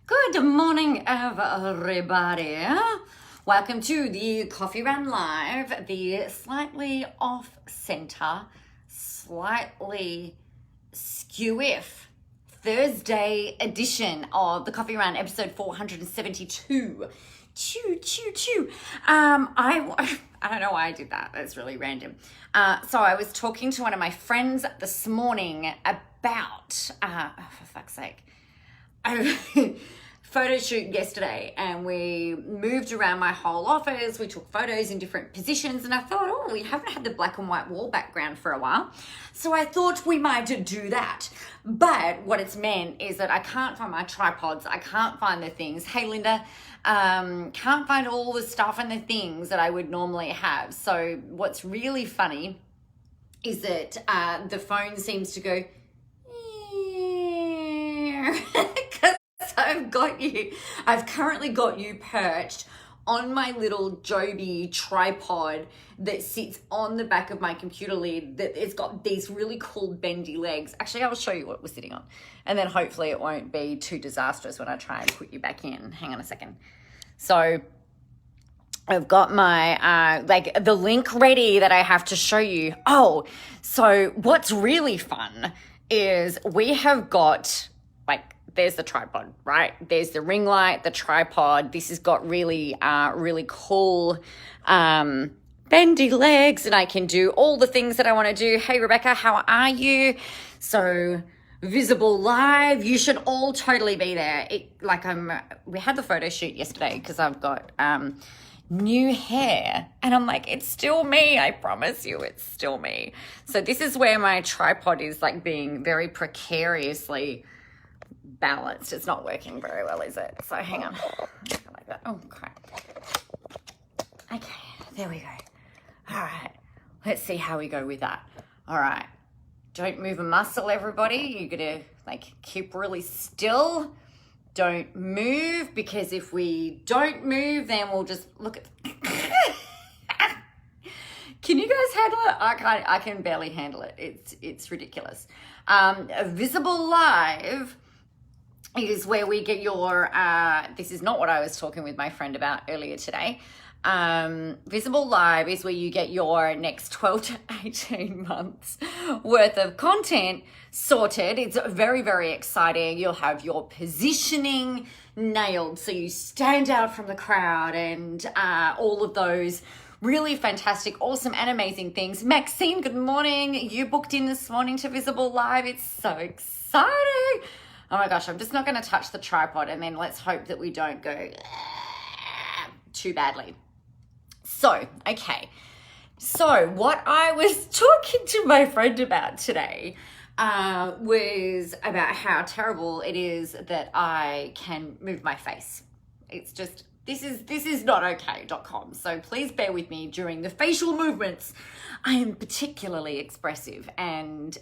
Good morning, everybody. Welcome to the Coffee Run Live, the slightly off-center, slightly skew-if Thursday edition of the Coffee Run, episode 472. Choo. I don't know why I did that. That's really random. So I was talking to one of my friends this morning about, for fuck's sake, I photo shoot yesterday, and we moved around my whole office. We took photos in different positions, and I thought, oh, we haven't had the black and white wall background for a while, so I thought we might do that. But what it's meant is that I can't find my tripods. I can't find the things. Hey, Linda, can't find all the stuff and the things that I would normally have. So what's really funny is that the phone seems to go because I've currently got you perched on my little Joby tripod that sits on the back of my computer lid, that it's got these really cool bendy legs. Actually, I'll show you what we're sitting on, and then hopefully it won't be too disastrous when I try and put you back in. Hang on a second. So I've got my, the link ready that I have to show you. Oh, so what's really fun is we have got, there's the tripod, right? There's the ring light, the tripod. This has got really, really cool bendy legs, and I can do all the things that I want to do. Hey, Rebecca, how are you? So visible live, you should all totally be there. We had the photo shoot yesterday because I've got new hair, and I'm like, it's still me. I promise you, it's still me. So this is where my tripod is being very precariously balanced. It's not working very well, is it? So hang on. Like that. Oh, crap. Okay, there we go. All right, let's see how we go with that. All right, don't move a muscle, everybody. You're gonna keep really still. Don't move, because if we don't move, then we'll just look at Can you guys handle it? I can barely handle it. It's ridiculous. Visible live is where we get your, this is not what I was talking with my friend about earlier today. Visible live is where you get your next 12 to 18 months worth of content sorted. It's very, very exciting. You'll have your positioning nailed, so you stand out from the crowd, and all of those really fantastic, awesome, and amazing things. Maxine, good morning. You booked in this morning to Visible Live. It's so exciting. Oh my gosh, I'm just not going to touch the tripod, and then let's hope that we don't go too badly. So, okay. So what I was talking to my friend about today was about how terrible it is that I can move my face. It's just, this is not okay.com. So please bear with me during the facial movements. I am particularly expressive, and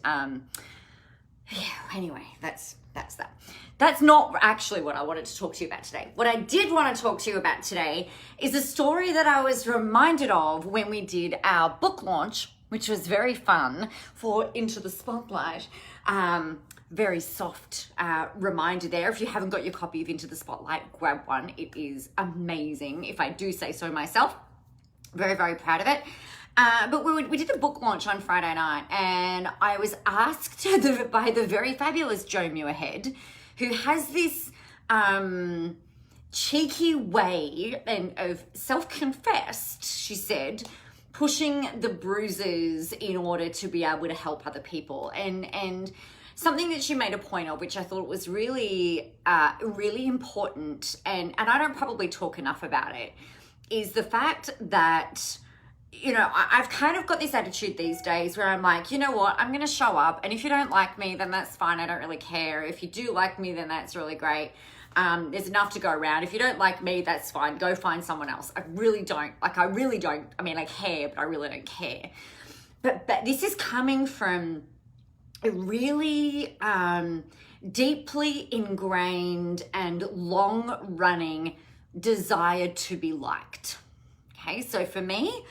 anyway, that's that. That's not actually what I wanted to talk to you about today. What I did want to talk to you about today is a story that I was reminded of when we did our book launch, which was very fun, for Into the Spotlight. Very soft reminder there. If you haven't got your copy of Into the Spotlight, grab one. It is amazing, if I do say so myself. Very, very proud of it. But we did a book launch on Friday night, and I was asked by the very fabulous Jo Muirhead, who has this cheeky way of self-confessed, she said, pushing the bruises in order to be able to help other people. And something that she made a point of, which I thought was really, really important, and I don't probably talk enough about it, is the fact that, you know, I've kind of got this attitude these days where I'm like, you know what, I'm going to show up, and if you don't like me, then that's fine. I don't really care. If you do like me, then that's really great. There's enough to go around. If you don't like me, that's fine. Go find someone else. I really don't. I mean, I care, but I really don't care. But this is coming from a really deeply ingrained and long-running desire to be liked. Okay, so for me,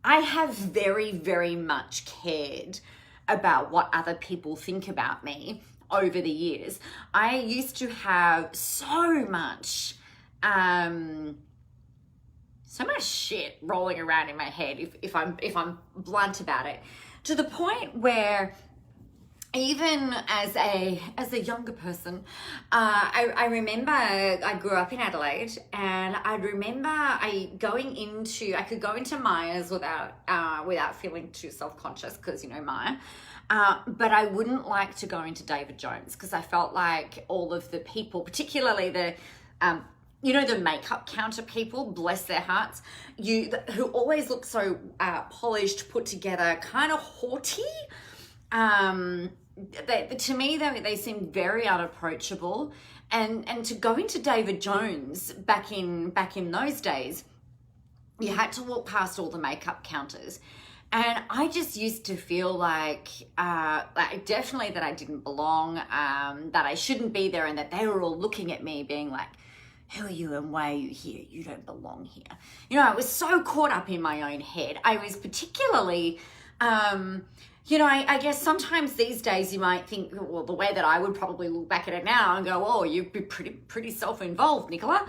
I have very, very much cared about what other people think about me over the years. I used to have so much shit rolling around in my head, if I'm blunt about it, to the point where even as a younger person, I remember I grew up in Adelaide, and I remember I could go into Myers without feeling too self-conscious, because Myer. But I wouldn't like to go into David Jones, because I felt like all of the people, particularly the the makeup counter people, bless their hearts, who always look so polished, put together, kind of haughty. To me, they seem very unapproachable, and to go into David Jones back in those days, you had to walk past all the makeup counters, and I just used to feel like definitely that I didn't belong, that I shouldn't be there, and that they were all looking at me being like, who are you and why are you here? You don't belong here. I was so caught up in my own head. I was particularly, I guess sometimes these days you might think, well, the way that I would probably look back at it now and go, oh, you'd be pretty self-involved, Nicola.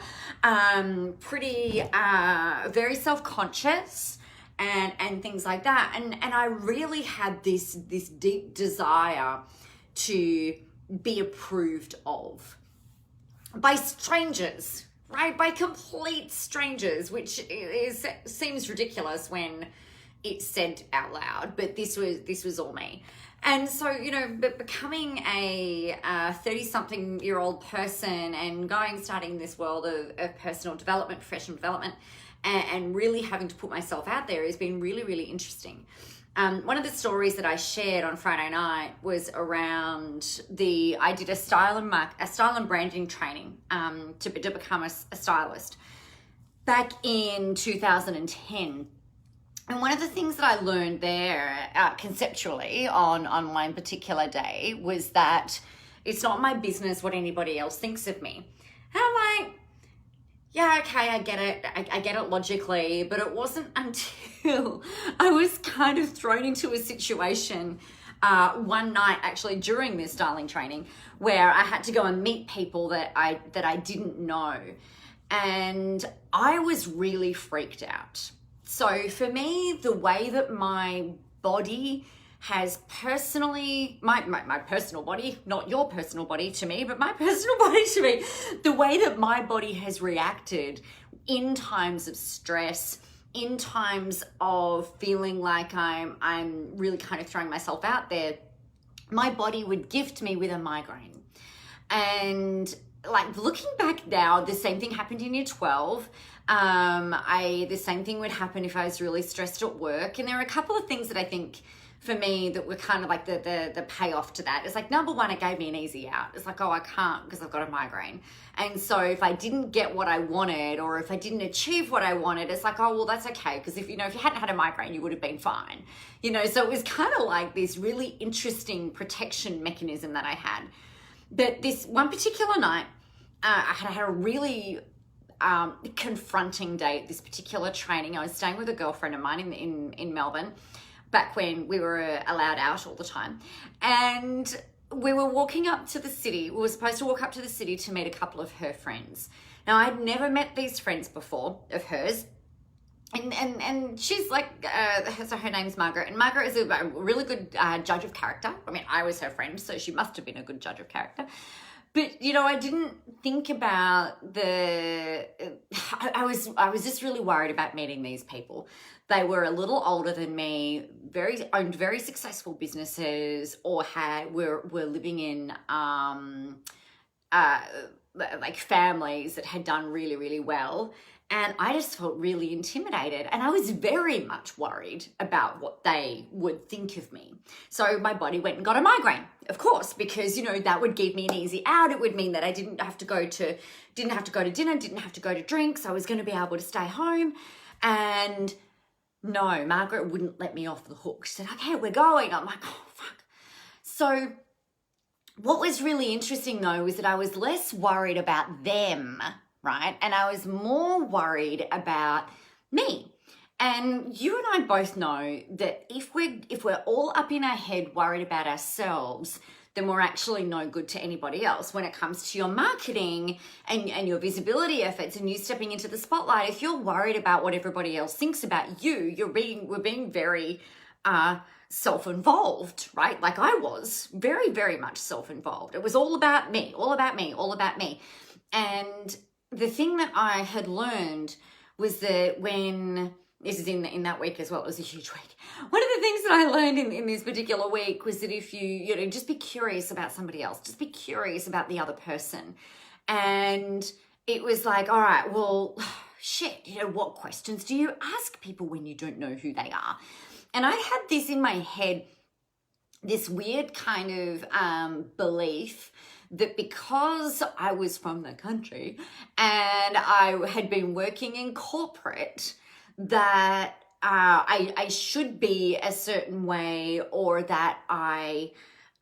Very self-conscious and things like that. And I really had this deep desire to be approved of by strangers, right? By complete strangers, which seems ridiculous when it's said out loud, but this was all me. And so, but becoming a 30-something-year-old person and starting this world of personal development, professional development, and really having to put myself out there has been really, really interesting. One of the stories that I shared on Friday night was around I did a style and branding training to become a stylist back in 2010. And one of the things that I learned there conceptually on one particular day was that it's not my business what anybody else thinks of me. And I'm like, yeah, okay, I get it. I get it logically, but it wasn't until I was kind of thrown into a situation one night, actually during this styling training, where I had to go and meet people that I didn't know, and I was really freaked out. So for me, the way that my body has personally, my personal body, not your personal body to me, but my personal body to me, the way that my body has reacted in times of stress, in times of feeling like I'm really kind of throwing myself out there, my body would gift me with a migraine. And like looking back now, the same thing happened in year 12. The same thing would happen if I was really stressed at work. And there are a couple of things that I think for me that were kind of like the payoff to that. It's like, number one, it gave me an easy out. It's like, oh, I can't because I've got a migraine. And so if I didn't get what I wanted, or if I didn't achieve what I wanted, it's like, oh, well, that's okay. Because if you hadn't had a migraine, you would have been fine. So it was kind of like this really interesting protection mechanism that I had. But this one particular night, I had a really confronting day at this particular training. I was staying with a girlfriend of mine in Melbourne, back when we were allowed out all the time. And we were walking up to the city. We were supposed to walk up to the city to meet a couple of her friends. Now, I'd never met these friends before of hers. And she's like, so her name's Margaret. And Margaret is a really good judge of character. I mean, I was her friend, so she must have been a good judge of character. But, I didn't think about I was just really worried about meeting these people. They were a little older than me, owned very successful businesses, or were living in like families that had done really, really well. And I just felt really intimidated, and I was very much worried about what they would think of me. So my body went and got a migraine, of course, because, that would give me an easy out. It would mean that I didn't have to go to dinner, didn't have to go to drinks. I was going to be able to stay home. And no, Margaret wouldn't let me off the hook. She said, okay, we're going. I'm like, oh, fuck. So what was really interesting, though, was that I was less worried about them, right? And I was more worried about me. And you and I both know that if we're all up in our head worried about ourselves, then we're actually no good to anybody else. When it comes to your marketing and your visibility efforts and you stepping into the spotlight, if you're worried about what everybody else thinks about you, we're being very self-involved, right? Like I was very, very much self-involved. It was all about me, all about me, all about me. And the thing that I had learned was that when, this is in that week as well, it was a huge week. One of the things that I learned in this particular week was that if you know, just be curious about somebody else, just be curious about the other person. And it was like, all right, well, shit, you know, what questions do you ask people when you don't know who they are? And I had this in my head, this weird kind of belief that because I was from the country and I had been working in corporate, that I should be a certain way, or that I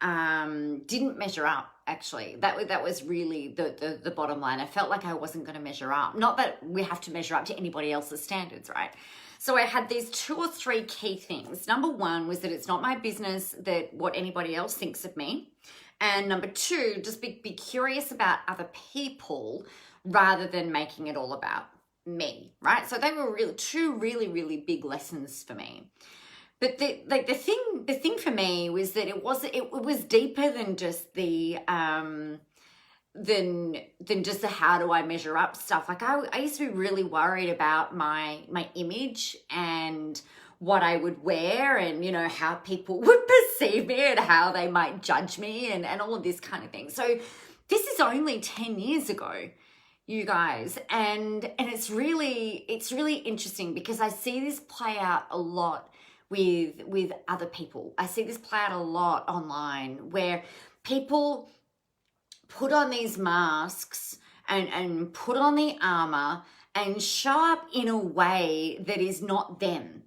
didn't measure up. Actually, that was really the bottom line. I felt like I wasn't going to measure up. Not that we have to measure up to anybody else's standards, right? So I had these 2 or 3 key things. Number 1 was that it's not my business that what anybody else thinks of me. And number 2, just be curious about other people rather than making it all about me, right? So they were really 2 really, really big lessons for me. But the thing for me was that it was deeper than just the than just the how do I measure up stuff. Like I used to be really worried about my image and what I would wear, and you know, how people would perceive me and how they might judge me and all of this kind of thing. So this is only 10 years ago, you guys, and it's really interesting because I see this play out a lot with other people. I see this play out a lot online where people put on these masks and put on the armor and show up in a way that is not them,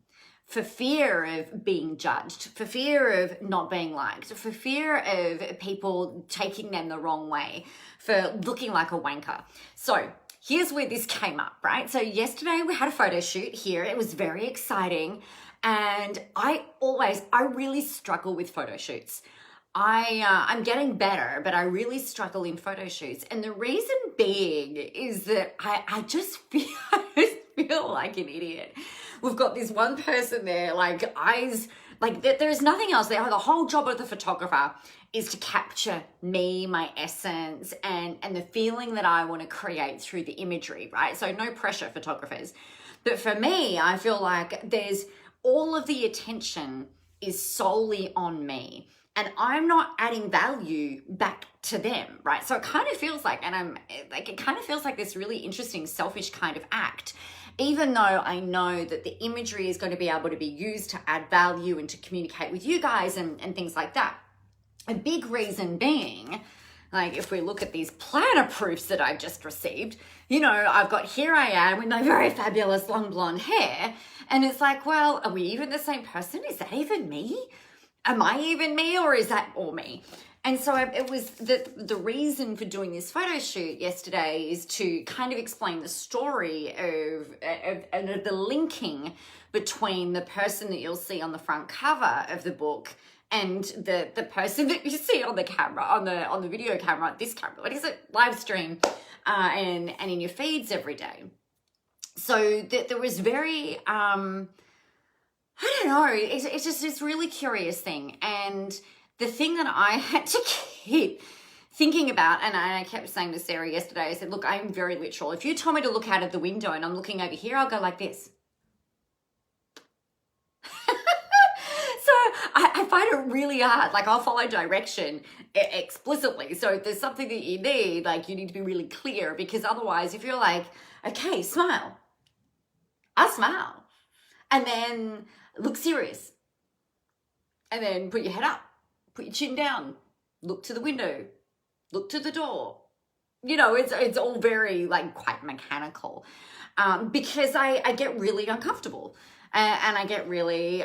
for fear of being judged, for fear of not being liked, for fear of people taking them the wrong way, for looking like a wanker. So here's where this came up, right? So yesterday we had a photo shoot here. It was very exciting. And I really struggle with photo shoots. I'm getting better, but I really struggle in photo shoots. And the reason being is that I just feel like an idiot. We've got this one person there, like eyes, like there's nothing else there. The whole job of the photographer is to capture me, my essence, and the feeling that I want to create through the imagery, right? So no pressure, photographers. But for me, I feel like there's all of the attention is solely on me, and I'm not adding value back to them, right? So it kind of feels like, it kind of feels like this really interesting, selfish kind of act, even though I know that the imagery is going to be able to be used to add value and to communicate with you guys and things like that. A big reason being, like if we look at these planner proofs that I've just received, you know, I've got, here I am with my very fabulous long blonde hair. And it's like, well, are we even the same person? Is that even me? Am I even me, or is that all me? And so it was the reason for doing this photo shoot yesterday is to kind of explain the story of the linking between the person that you'll see on the front cover of the book and the person that you see on the camera, on the video camera, this camera, what is it, live stream, and in your feeds every day. So there was very, I don't know, it's just this really curious thing. And the thing that I had to keep thinking about, and I kept saying to Sarah yesterday, I said, look, I'm very literal. If you told me to look out of the window and I'm looking over here, I'll go like this. So I find it really hard. Like I'll follow direction explicitly. So if there's something that you need, like you need to be really clear, because otherwise if you're like, okay, smile, I smile, and then look serious, and then put your head up, put your chin down, look to the window, look to the door. You know, it's all very like quite mechanical, because I get really uncomfortable, and I get really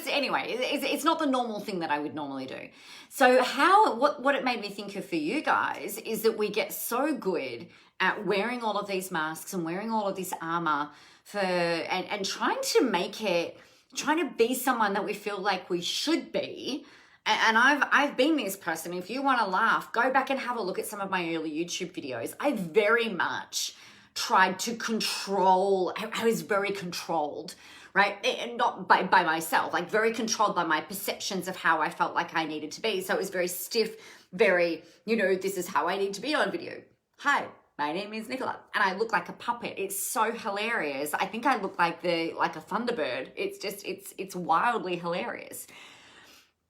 anyway, it's not the normal thing that I would normally do. So what it made me think of for you guys is that we get so good at wearing all of these masks and wearing all of this armor and trying to make it trying to be someone that we feel like we should be. And I've been this person. If you want to laugh, go back and have a look at some of my early YouTube videos. I very much tried to control. I was very controlled, right? And not by myself, like very controlled by my perceptions of how I felt like I needed to be. So it was very stiff, very, this is how I need to be on video. Hi, my name is Nicola, and I look like a puppet. It's so hilarious. I think I look like a Thunderbird. It's wildly hilarious.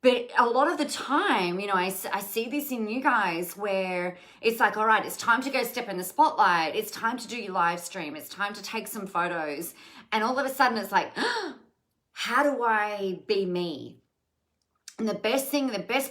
But a lot of the time, I see this in you guys where it's like, all right, it's time to go step in the spotlight. It's time to do your live stream. It's time to take some photos. And all of a sudden it's like, how do I be me? And the best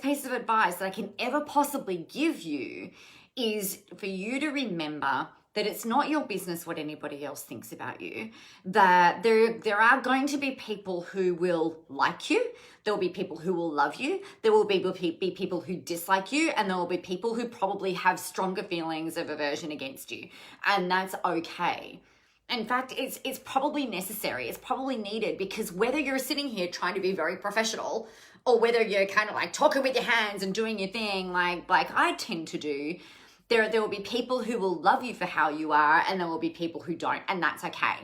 piece of advice that I can ever possibly give you is for you to remember that it's not your business what anybody else thinks about you, that there are going to be people who will like you, there will be people who will love you, there will be people who dislike you, and there will be people who probably have stronger feelings of aversion against you, and that's okay. In fact, it's probably necessary, it's probably needed, because whether you're sitting here trying to be very professional or whether you're kind of like talking with your hands and doing your thing like I tend to do, there will be people who will love you for how you are, and there will be people who don't, and that's okay.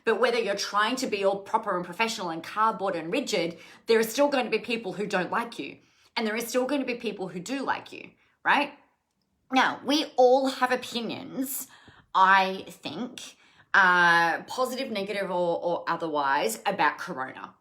But whether you're trying to be all proper and professional and cardboard and rigid, there are still going to be people who don't like you, and there is still going to be people who do like you, right? Now, we all have opinions, I think, positive, negative, or otherwise, about Corona.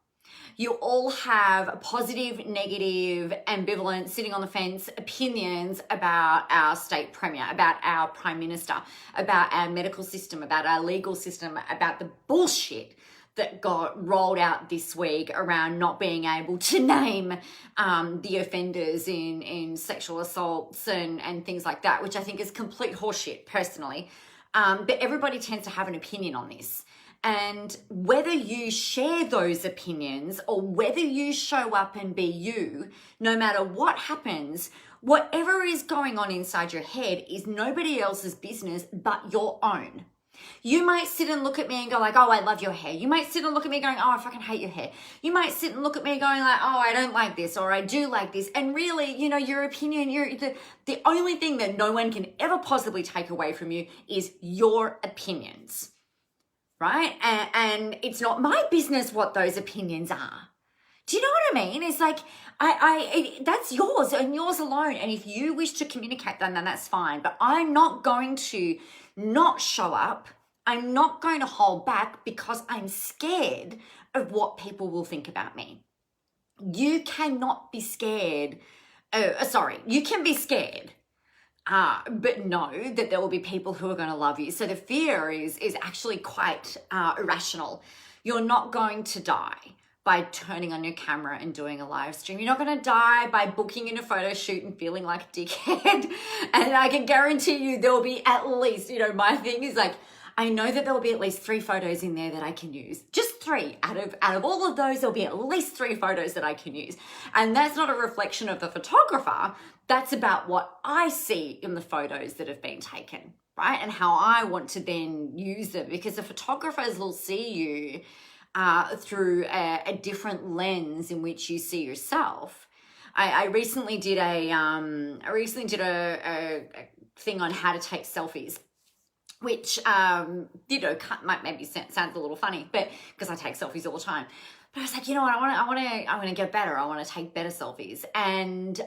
You all have positive, negative, ambivalent, sitting on the fence opinions about our state premier, about our prime minister, about our medical system, about our legal system, about the bullshit that got rolled out this week around not being able to name the offenders in sexual assaults and things like that, which I think is complete horseshit personally. But everybody tends to have an opinion on this. And whether you share those opinions or whether you show up and be you, no matter what happens, whatever is going on inside your head is nobody else's business but your own. You might sit and look at me and go like, oh, I love your hair. You might sit and look at me going, oh, I fucking hate your hair. You might sit and look at me going like, oh, I don't like this, or I do like this. And really, your opinion, the only thing that no one can ever possibly take away from you is your opinions. Right? And it's not my business what those opinions are. Do you know what I mean? It's like, that's yours and yours alone. And if you wish to communicate them, then that's fine. But I'm not going to not show up. I'm not going to hold back because I'm scared of what people will think about me. You cannot be scared. You can be scared. But know that there will be people who are going to love you. So the fear is actually quite irrational. You're not going to die by turning on your camera and doing a live stream. You're not going to die by booking in a photo shoot and feeling like a dickhead. And I can guarantee you there will be at least, my thing is like, I know that there will be at least 3 photos in there that I can use. Just 3. Out of all of those, there'll be at least 3 photos that I can use. And that's not a reflection of the photographer. That's about what I see in the photos that have been taken, right? And how I want to then use them, because the photographers will see you through a different lens in which you see yourself. I recently did a thing on how to take selfies, which might maybe sounds a little funny, but because I take selfies all the time. But I was like, you know what, I want to get better. I want to take better selfies. And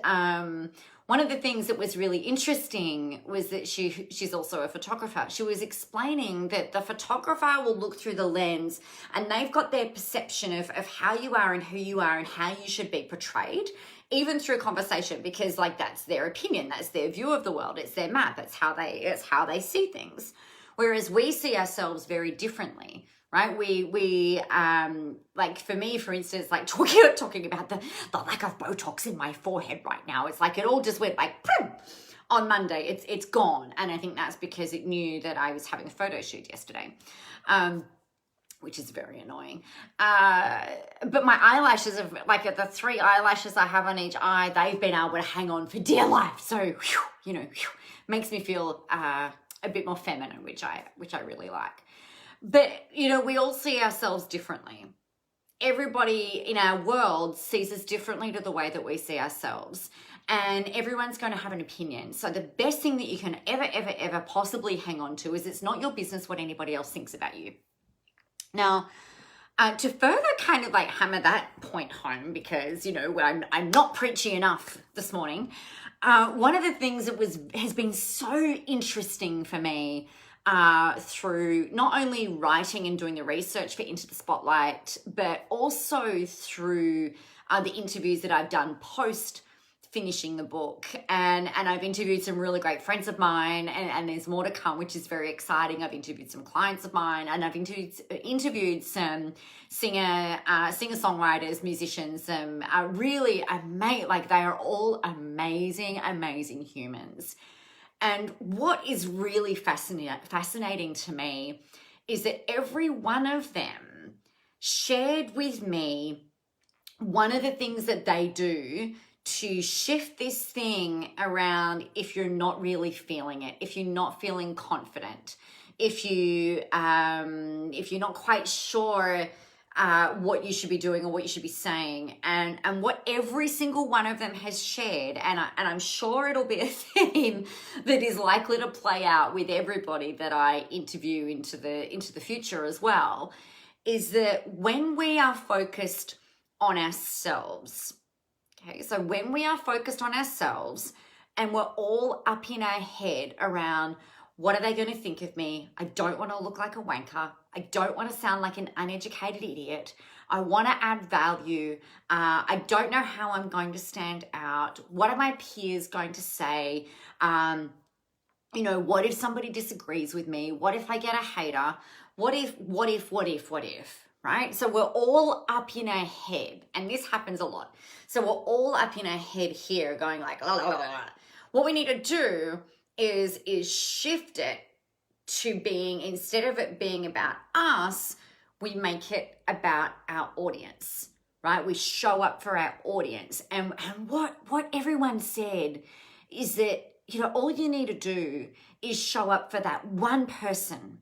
one of the things that was really interesting was that she's also a photographer. She was explaining that the photographer will look through the lens and they've got their perception of how you are and who you are and how you should be portrayed, even through conversation, because like that's their opinion, that's their view of the world, it's their map, it's how they see things. Whereas we see ourselves very differently. Right? We like for me, for instance, like talking about the lack of Botox in my forehead right now. It's like it all just went like boom, on Monday. It's gone, and I think that's because it knew that I was having a photo shoot yesterday, which is very annoying. But my eyelashes have like the 3 eyelashes I have on each eye, they've been able to hang on for dear life. So makes me feel a bit more feminine, which I really like. But, we all see ourselves differently. everybody in our world sees us differently to the way that we see ourselves. And everyone's going to have an opinion. So the best thing that you can ever possibly hang on to is it's not your business what anybody else thinks about you. Now, to further kind of like hammer that point home, because, you know, I'm not preachy enough this morning, one of the things that has been so interesting for me through not only writing and doing the research for Into the Spotlight, but also through the interviews that I've done post finishing the book, and I've interviewed some really great friends of mine, and there's more to come, which is very exciting. I've interviewed some clients of mine, and I've interviewed some singer-songwriters, musicians, really amazing, like they are all amazing humans. And what is really fascinating to me is that every one of them shared with me one of the things that they do to shift this thing around if you're not really feeling it, if you're not feeling confident, if you're not quite sure what you should be doing or what you should be saying, and what every single one of them has shared, and I'm sure it'll be a theme that is likely to play out with everybody that I interview into the future as well, is that when we are focused on ourselves. Okay, so when we are focused on ourselves and we're all up in our head around what are they going to think of me? I don't want to look like a wanker. I don't want to sound like an uneducated idiot. I want to add value. I don't know how I'm going to stand out. What are my peers going to say? What if somebody disagrees with me? What if I get a hater? What if? Right? So we're all up in our head, and this happens a lot. So we're all up in our head here going like, la, la, la, la. What we need to do is shift it to being, instead of it being about us, we make it about our audience, right? We show up for our audience. And what everyone said is that, all you need to do is show up for that one person.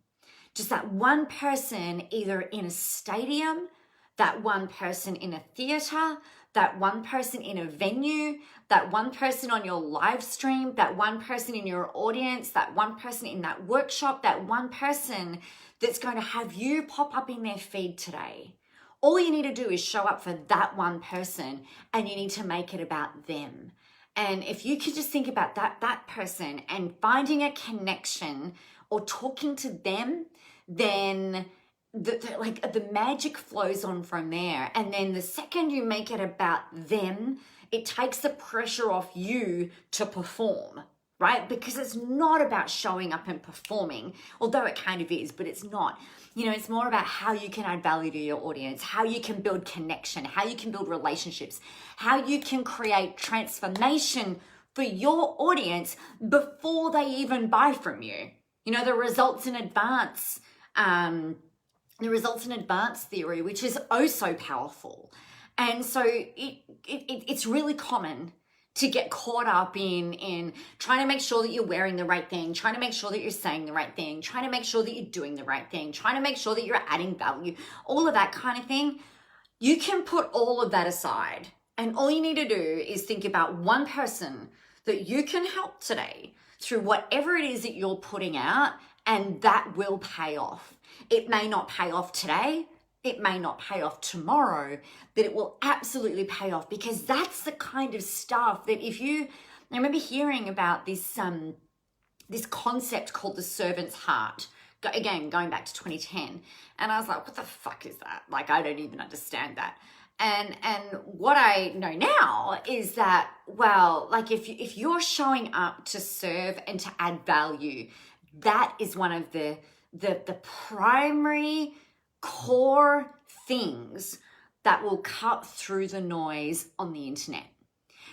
Just that one person, either in a stadium, that one person in a theater, that one person in a venue, that one person on your live stream, that one person in your audience, that one person in that workshop, that one person that's going to have you pop up in their feed today. All you need to do is show up for that one person, and you need to make it about them. And if you could just think about that person and finding a connection or talking to them, then the magic flows on from there. And then the second you make it about them, it takes the pressure off you to perform, right? Because it's not about showing up and performing, although it kind of is, but it's not. It's more about how you can add value to your audience, how you can build connection, how you can build relationships, how you can create transformation for your audience before they even buy from you. The results in advance theory, which is oh so powerful. And so it's really common to get caught up in trying to make sure that you're wearing the right thing, trying to make sure that you're saying the right thing, trying to make sure that you're doing the right thing, trying to make sure that you're adding value, all of that kind of thing. You can put all of that aside, and all you need to do is think about one person that you can help today through whatever it is that you're putting out, and that will pay off. It may not pay off today, it may not pay off tomorrow, but it will absolutely pay off, because that's the kind of stuff that I remember hearing about this concept called the servant's heart. Again, going back to 2010. And I was like, what the fuck is that? Like, I don't even understand that. And what I know now is that, well, like if you're showing up to serve and to add value, that is one of the primary core things that will cut through the noise on the internet.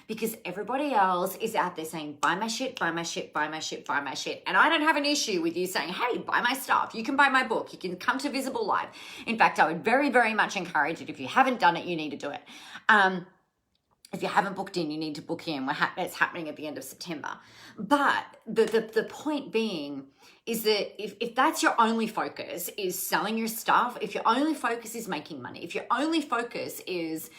Because everybody else is out there saying, buy my shit, buy my shit, buy my shit, buy my shit. And I don't have an issue with you saying, hey, buy my stuff. You can buy my book. You can come to Visible Live. In fact, I would very, very much encourage it. If you haven't done it, you need to do it. If you haven't booked in, you need to book in. It's happening at the end of September. But the point being is that if that's your only focus is selling your stuff, if your only focus is making money, if your only focus is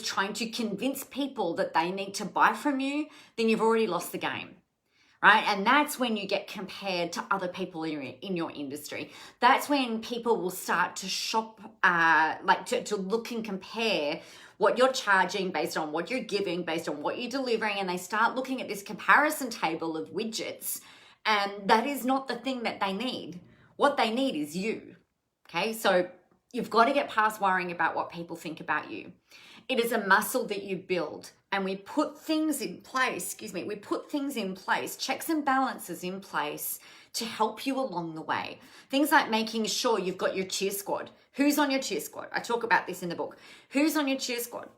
trying to convince people that they need to buy from you, then you've already lost the game. Right? And that's when you get compared to other people in your industry. That's when people will start to shop, to look and compare what you're charging based on what you're giving, based on what you're delivering. And they start looking at this comparison table of widgets. And that is not the thing that they need. What they need is you. Okay? So you've got to get past worrying about what people think about you. It is a muscle that you build, and we put things in place, checks and balances in place to help you along the way. Things like making sure you've got your cheer squad. Who's on your cheer squad? I talk about this in the book. Who's on your cheer squad?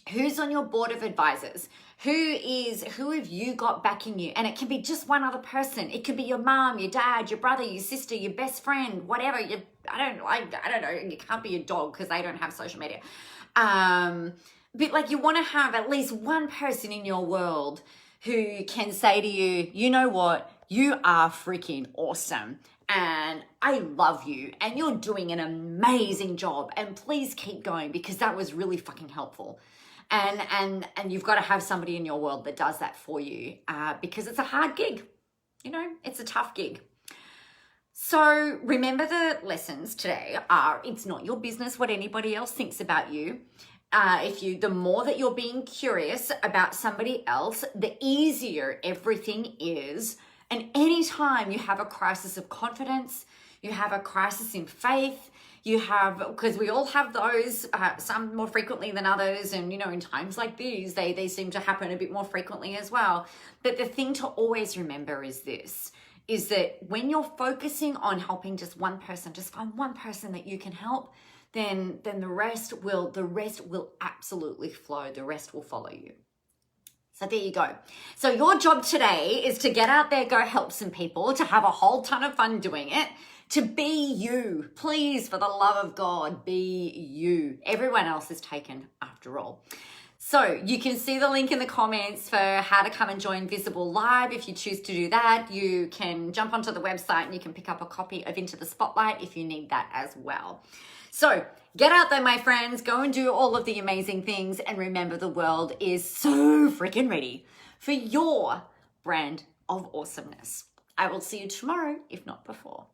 Who's on your board of advisors? Who have you got backing you? And it can be just one other person. It could be your mom, your dad, your brother, your sister, your best friend, whatever. I don't know. It can't be your dog because they don't have social media. But like you want to have at least one person in your world who can say to you, you know what, you are freaking awesome and I love you and you're doing an amazing job and please keep going because that was really fucking helpful. And you've got to have somebody in your world that does that for you because it's a hard gig. You know, it's a tough gig. So remember the lessons today are it's not your business what anybody else thinks about you. The more that you're being curious about somebody else, the easier everything is. And anytime you have a crisis of confidence, you have a crisis in faith, because we all have those, some more frequently than others. And, you know, in times like these, they seem to happen a bit more frequently as well. But the thing to always remember is this, is that when you're focusing on helping just one person, just find one person that you can help, then the rest will absolutely flow. The rest will follow you. So there you go. So your job today is to get out there, go help some people, to have a whole ton of fun doing it, to be you. Please, for the love of God, be you. Everyone else is taken after all. So you can see the link in the comments for how to come and join Visible Live. If you choose to do that, you can jump onto the website and you can pick up a copy of Into the Spotlight if you need that as well. So get out there, my friends, go and do all of the amazing things. And remember, the world is so freaking ready for your brand of awesomeness. I will see you tomorrow, if not before.